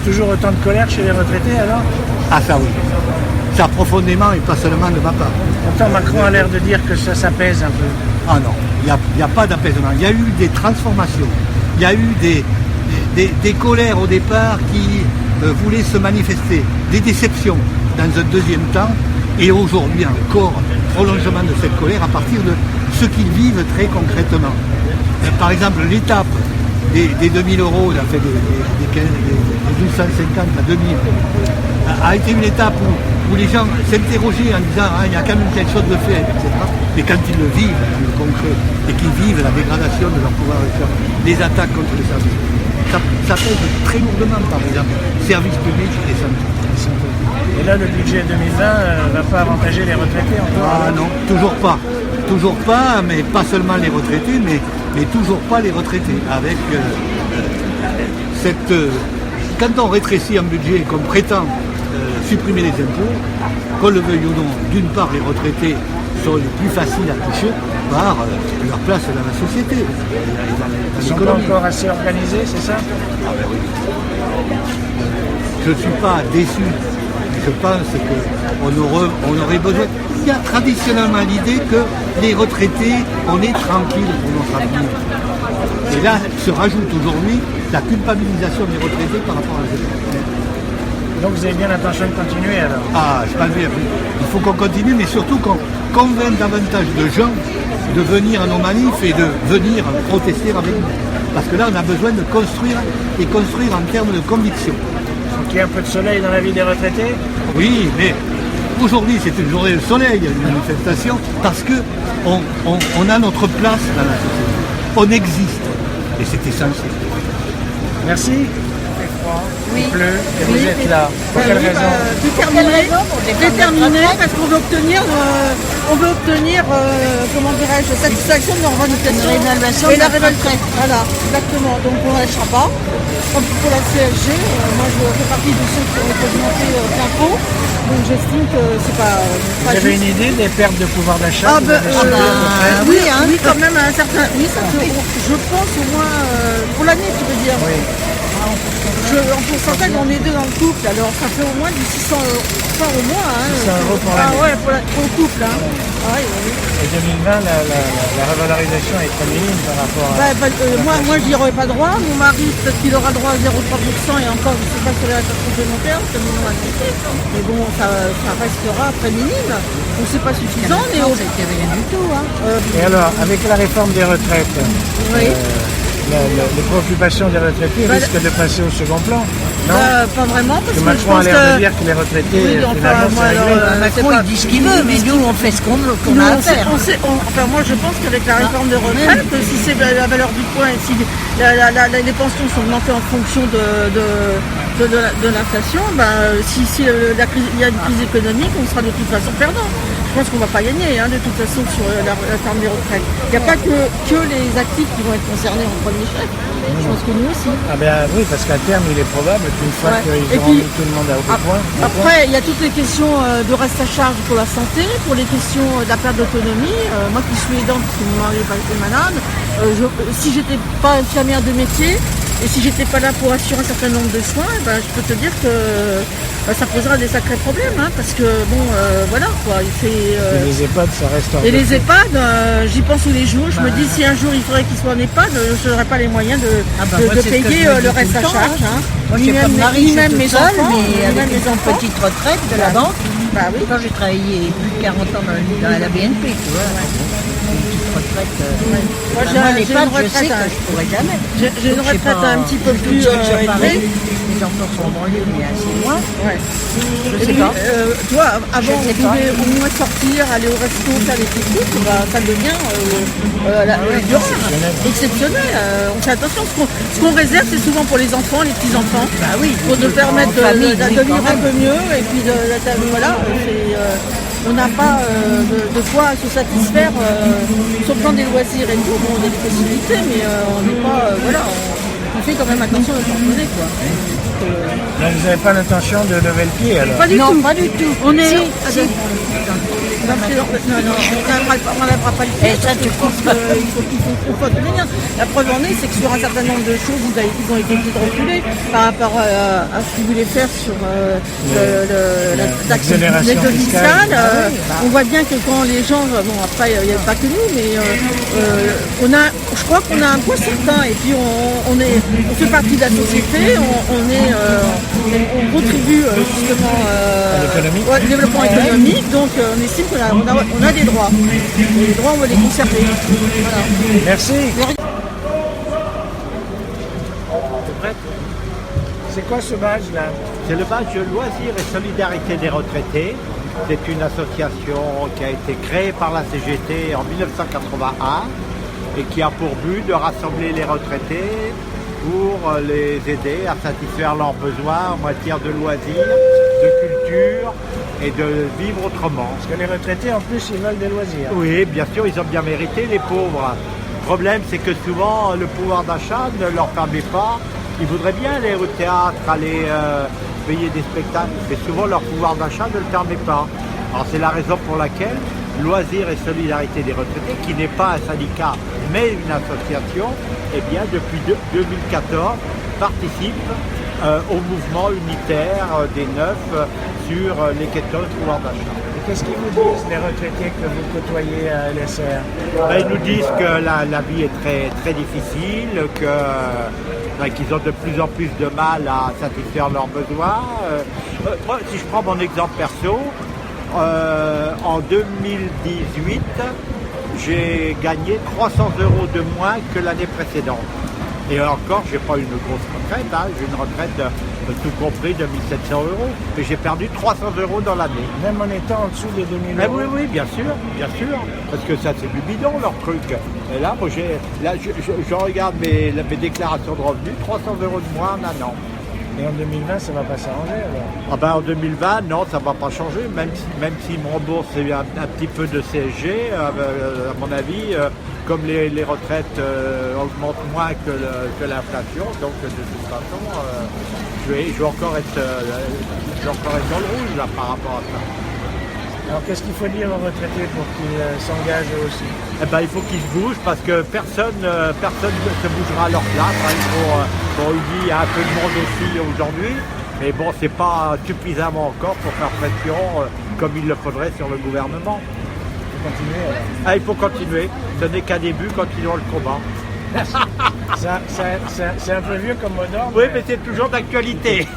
Toujours autant de colère chez les retraités alors? Ah ça oui, ça profondément et pas seulement de ma part. Pourtant Macron a l'air de dire que ça s'apaise un peu. Ah non, il n'y a pas d'apaisement. Il y a eu des transformations, il y a eu des colères au départ qui voulaient se manifester, des déceptions dans un deuxième temps, et aujourd'hui encore, prolongement de cette colère à partir de ce qu'ils vivent très concrètement. Par exemple, l'étape des 2000 euros, des 1250 à 2000, a été une étape où les gens s'interrogeaient en disant il y a quand même quelque chose de fait, etc. Mais quand ils le vivent dans le concret et qu'ils vivent la dégradation de leur pouvoir d'achat, les attaques contre les services, ça pèse très lourdement, par exemple, services publics et santé. Et là, le budget 2020 ne va pas avantager les retraités encore? Ah non, toujours pas. Toujours pas, mais pas seulement les retraités, mais toujours pas les retraités. Avec quand on rétrécit un budget et qu'on prétend supprimer les impôts, qu'on le veuille ou non, d'une part les retraités sont les plus faciles à toucher par leur place dans la société. Ils ne sont pas encore assez organisés, c'est ça? Ah ben oui. Je ne suis pas déçu. Je pense qu'on aurait besoin. Il y a traditionnellement l'idée que les retraités, on est tranquille pour notre avenir. Et là, se rajoute aujourd'hui la culpabilisation des retraités par rapport à la retraite. Donc vous avez bien l'intention de continuer alors? Ah, je pense bien. Il faut qu'on continue, mais surtout qu'on convainque davantage de gens de venir à nos manifs et de venir protester avec nous. Parce que là, on a besoin de construire et construire en termes de conviction. Donc il y a un peu de soleil dans la vie des retraités? Oui, mais aujourd'hui c'est une journée de soleil, une manifestation, parce qu'on a notre place dans la société. On existe et c'est essentiel. Merci. Oui. Il pleut et vous êtes là. Pour Oui, quelle raison? Déterminé parce qu'on veut obtenir, comment dirais-je, satisfaction de nos revendications. Une réévaluation Et de la notre retraite. Voilà, exactement. Donc on ne lâchera pas. Comme pour la CSG, moi je fais partie de ceux qui ont été augmentés plein pot. Donc j'estime que c'est pas Vous avez juste. une idée des pertes de pouvoir d'achat? Ah que vous ben, avez subies à peu près? oui, oui, quand même à un certain. Oui, ça peut, je pense au moins pour l'année, tu veux dire. Oui. En pourcentage, on est deux dans le couple, alors ça fait au moins du 600 euros. Enfin, au moins. 600 euros pour Ah l'année. ouais, pour le couple. Hein. Ah, oui. Et 2020, la revalorisation est très minime par rapport à... Moi je n'y aurais pas droit. Mon mari, peut-être qu'il aura droit à 0,3% et encore, je ne sais pas sur les attaques complémentaires, c'est mon nom accepté. Mais bon, ça restera très minime. Donc c'est pas suffisant. Mais C'est rien du tout. Hein. Et alors, avec la réforme des retraites, oui. les préoccupations des retraités risquent de passer au second plan, non? Pas vraiment, parce Que que je Macron a pense l'air de que... dire que les retraités, Oui, enfin, finalement, moi, c'est réglé. Macron, il dit ce qu'il veut, mais nous, on fait ce qu'on a Nous, à faire. enfin, moi je pense qu'avec la réforme des retraites, si c'est la valeur du point et si les pensions sont augmentées en fonction de l'inflation, si il y a une crise économique, on sera de toute façon perdant. Je pense qu'on ne va pas gagner de toute façon sur la réforme des retraites. Il n'y a pas que les actifs qui vont être concernés en premier chef. Je pense que nous aussi. Ah ben oui, parce qu'à terme, il est probable qu'une fois Ouais. qu'ils Et auront puis, mis tout le monde au point. Après, il y a toutes les questions de reste à charge pour la santé, pour les questions de la perte d'autonomie. Moi qui suis aidante, parce que mon mari est malade, si j'étais pas infirmière de métier, et si j'étais pas là pour assurer un certain nombre de soins, je peux te dire que ça posera des sacrés problèmes, parce que voilà quoi. Et les EHPAD, ça reste Et les EHPAD, j'y pense tous les jours. Je me dis si un jour il faudrait qu'ils soient en EHPAD, je n'aurais pas les moyens de Moi, c'est ce que payer je me dis le tout reste le à temps, charge. Moi, Ni j'ai comme même- mari, ni je même suis mes toute seule, enfants, ni mais même avec mes une enfants. petite retraite de la banque. Bah oui. Quand j'ai travaillé plus de 40 ans dans la BNP, tu vois. Une petite retraite. Moi, j'ai les j'ai une pattes, je sais retraite, que je pourrais jamais. j'ai une Je sais retraite pas, un petit peu plus sur Paris, élevée. les enfants sont en banlieue, mais assez loin. Ouais. Je Et sais puis, pas. toi, avant, Je sais on pouvait au moins sortir, aller au resto, faire des petits trucs, ça devient exceptionnel. On fait attention. Ce qu'on réserve, c'est souvent pour les enfants, les petits-enfants, Bah oui. pour nous permettre en famille, de oui, vivre quand un même. peu mieux. Et puis, voilà, on n'a pas de quoi se satisfaire sur le plan des loisirs et tout. Bon, on a des possibilités, mais on n'est pas... on fait quand même attention à notre porte-monnaie, quoi. Donc vous n'avez pas l'intention de lever le pied alors? Pas du Non, tout. pas du tout. On est... Si, Non, on n'enlèvera pas le Et pied. ça, tu coupes. Il faut qu'on fasse le lien. La preuve en est, c'est que sur un certain nombre de choses, ils ont été reculés par rapport à ce qu'ils voulaient faire sur la taxe l'exonération fiscale. fiscale. On voit bien que quand les gens, bon après il n'y a pas que nous, mais je crois qu'on a un poids certain et puis on fait partie de la société, on contribue justement au développement économique, donc on estime qu'on a des droits. Et les droits, on va les conserver. Voilà. Merci. C'est quoi ce badge là? C'est le badge Loisirs et Solidarité des retraités. C'est une association qui a été créée par la CGT en 1981 et qui a pour but de rassembler les retraités pour les aider à satisfaire leurs besoins en matière de loisirs, de culture et de vivre autrement. Parce que les retraités en plus ils veulent des loisirs. Oui, bien sûr, ils ont bien mérité, les pauvres. Le problème, c'est que souvent, le pouvoir d'achat ne leur permet pas. Ils voudraient bien aller au théâtre, aller payer des spectacles, mais souvent leur pouvoir d'achat ne le permet pas. Alors c'est la raison pour laquelle Loisirs et Solidarité des retraités, qui n'est pas un syndicat, mais une association, eh bien, depuis 2014, participe au mouvement unitaire des Neufs sur les questions de pouvoir d'achat. Et qu'est-ce qu'ils vous disent les retraités que vous côtoyez à LSR? Ils nous disent que la vie est très, très difficile, qu'ils ont de plus en plus de mal à satisfaire leurs besoins. Moi, si je prends mon exemple perso, en 2018, j'ai gagné 300 € de moins que l'année précédente. Et encore, j'ai pas une grosse retraite, j'ai une retraite tout compris de 1 700 €, mais j'ai perdu 300 € dans l'année. Même en étant en dessous des 2000 €. Oui, bien sûr, parce que ça c'est du bidon leur truc. Et là, moi, je regarde mes déclarations de revenus, 300 € de moins en un an. Et en 2020, ça va pas s'arranger alors? En 2020, non, ça ne va pas changer, même s'ils me remboursent un petit peu de CSG, à mon avis, comme les retraites augmentent moins que l'inflation, donc de toute façon, je vais encore être dans le rouge là, par rapport à ça. Alors qu'est-ce qu'il faut dire aux retraités pour qu'ils s'engagent eux aussi? Il faut qu'ils se bougent parce que personne ne se bougera à leur place. Il y a un peu de monde aussi aujourd'hui, mais bon, c'est pas suffisamment encore pour faire pression comme il le faudrait sur le gouvernement. Il faut continuer. Ce n'est qu'un début, continuons le combat. C'est un peu vieux comme mot d'ordre. Oui, mais c'est toujours d'actualité.